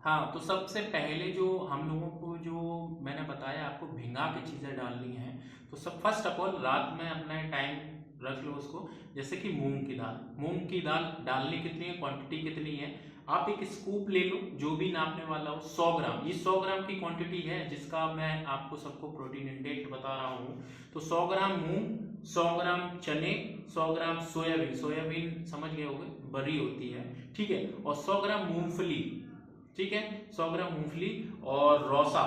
हाँ, तो सबसे पहले जो हम लोगों को जो मैंने बताया आपको भिंगा के चीज़ें डालनी है, तो सब फर्स्ट ऑफ ऑल रात में अपना टाइम रख लो उसको। जैसे कि मूंग की दाल डालनी कितनी है, क्वांटिटी कितनी है, आप एक स्कूप ले लो जो भी नापने वाला हो, 100 ग्राम, ये 100 ग्राम की क्वांटिटी है जिसका मैं आपको सबको प्रोटीन इंटेक बता रहा हूँ। तो 100 ग्राम मूंग, 100 ग्राम चने, 100 ग्राम सोयाबीन, सोयाबीन समझ गए होंगे बड़ी होती है, ठीक है, और 100 ग्राम मूंगफली, ठीक है, 100 ग्राम मूंगफली। और रौसा,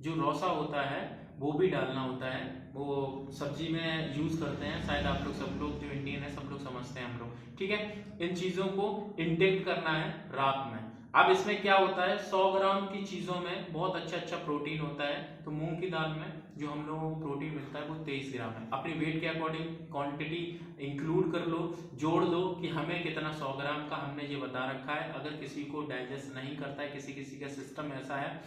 जो रौसा होता है वो भी डालना होता है, वो सब्जी में यूज करते हैं, शायद आप लोग सब लोग जो इंडियन है सब लोग समझते हैं हम लोग, ठीक है। इन चीजों को इंटेक करना है रात में। अब इसमें क्या होता है, 100 ग्राम की चीजों में बहुत अच्छा अच्छा प्रोटीन होता है। तो मूंग की दाल में जो हम लोगों को प्रोटीन मिलता है वो 23 ग्राम है। अपनी वेट के अकॉर्डिंग क्वांटिटी इंक्लूड कर लो, जोड़ दो कि हमें कितना 100 ग्राम का हमने ये बता रखा है। अगर किसी को डाइजेस्ट नहीं करता है, किसी किसी का सिस्टम ऐसा है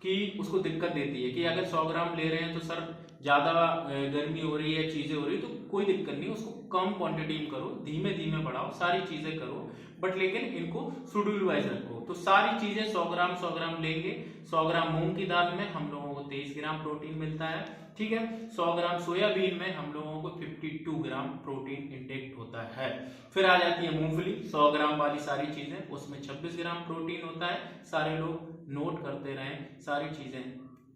कि उसको दिक्कत देती है कि अगर 100 ग्राम ले रहे हैं तो सर ज्यादा गर्मी हो रही है, चीजें हो रही है, तो कोई दिक्कत नहीं, उसको कम क्वांटिटी में करो, धीमे धीमे बढ़ाओ, सारी चीजें करो, बट लेकिन इनको शेड्यूल वाइज रखो। तो सारी चीजें 100 ग्राम लेंगे। 100 ग्राम मूंग की दाल में हम लोगों को 23 ग्राम प्रोटीन मिलता है, ठीक है। 100 ग्राम सोयाबीन में हम लोगों को 52 ग्राम प्रोटीन इंटेक होता है। फिर आ जाती है मूंगफली, 100 ग्राम वाली सारी चीजें, उसमें 26 ग्राम प्रोटीन होता है। सारे लोग नोट करते रहें सारी चीजें,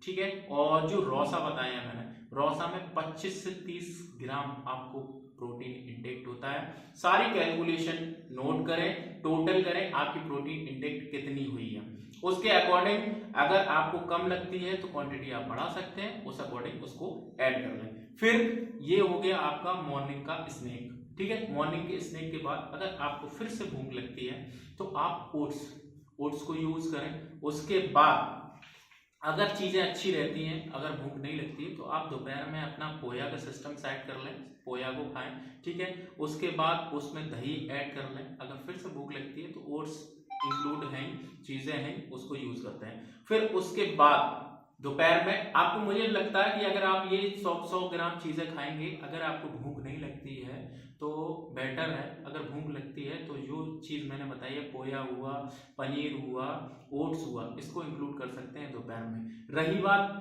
ठीक है। और जो रौसा बताया मैंने, रौसा में 25 से 30 ग्राम आपको प्रोटीन इंटेक्ट होता है। सारी कैलकुलेशन नोट करें, टोटल करें आपकी प्रोटीन इंटेक्ट कितनी हुई है, उसके अकॉर्डिंग अगर आपको कम लगती है तो क्वांटिटी आप बढ़ा सकते हैं, उस अकॉर्डिंग उसको ऐड कर लें। फिर ये हो गया आपका मॉर्निंग का स्नैक, ठीक है। मॉर्निंग के स्नैक के बाद अगर आपको फिर से भूख लगती है तो आप ओट्स को यूज करें। उसके बाद अगर चीजें अच्छी रहती हैं, अगर भूख नहीं लगती है, तो आप दोपहर में अपना पोया का सिस्टम सेट कर लें, पोया को खाएं, ठीक है। उसके बाद उसमें दही ऐड कर लें। अगर फिर से भूख लगती है तो ओट्स इंक्लूड हैं, चीजें हैं, उसको यूज करते हैं। फिर उसके बाद दोपहर में आपको, मुझे लगता है कि अगर आप ये 100 ग्राम चीजें खाएंगे, अगर आपको भूख नहीं लगती है तो बेटर है। अगर भूख लगती है तो जो चीज मैंने बताई है, पोया हुआ, पनीर हुआ, ओट्स हुआ, इसको इंक्लूड कर सकते हैं दोपहर में। रही बात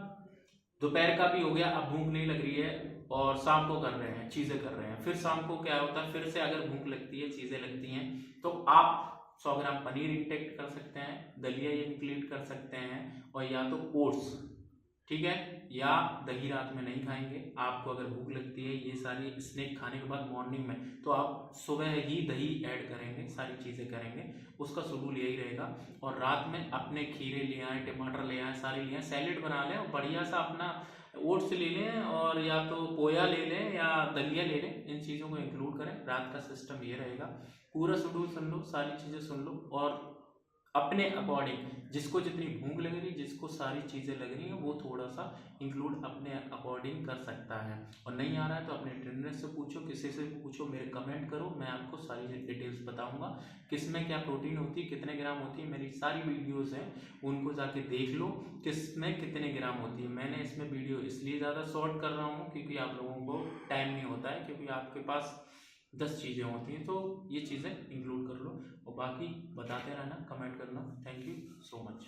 दोपहर का भी हो गया, अब भूख नहीं लग रही है और शाम को कर रहे हैं, चीजें कर रहे हैं, फिर शाम को क्या होता है, फिर से अगर भूख लगती है, चीजें लगती हैं, तो आप 100 ग्राम पनीर इंटेक्ट कर सकते हैं, दलिया इंक्लूड कर सकते हैं, और या तो ओट्स, ठीक है, या दही रात में नहीं खाएंगे। आपको अगर भूख लगती है ये सारी स्नैक खाने के बाद मॉर्निंग में, तो आप सुबह ही दही ऐड करेंगे, सारी चीजें करेंगे, उसका शेड्यूल यही रहेगा। और रात में अपने खीरे ले आए, टमाटर ले आए, सारे ले आए, सैलेड बना लें और बढ़िया सा अपना ओट्स ले लें, और या तो पोया ले लें या दलिया ले लें, इन चीज़ों को इंक्लूड करें। रात का सिस्टम ये रहेगा। पूरा शेड्यूल सुन लो, सारी चीज़ें सुन लो, और अपने अकॉर्डिंग जिसको जितनी भूख लग रही है, जिसको सारी चीज़ें लग रही हैं, वो थोड़ा सा इंक्लूड अपने अकॉर्डिंग कर सकता है। और नहीं आ रहा है तो अपने ट्रेनर से पूछो, किसी से पूछो, मेरे कमेंट करो, मैं आपको सारी डिटेल्स बताऊंगा किस में क्या प्रोटीन होती है, कितने ग्राम होती है। मेरी सारी वीडियोस हैं, उनको जाके देख लो किस में कितने ग्राम होती है। मैंने इसमें वीडियो इसलिए ज़्यादा शॉर्ट कर रहा हूँ क्योंकि आप लोगों को टाइम नहीं होता है, क्योंकि आपके पास 10 चीज़ें होती हैं, तो ये चीज़ें इंक्लूड कर लो। और बाकी बताते रहना, कमेंट करना। Thank you so much.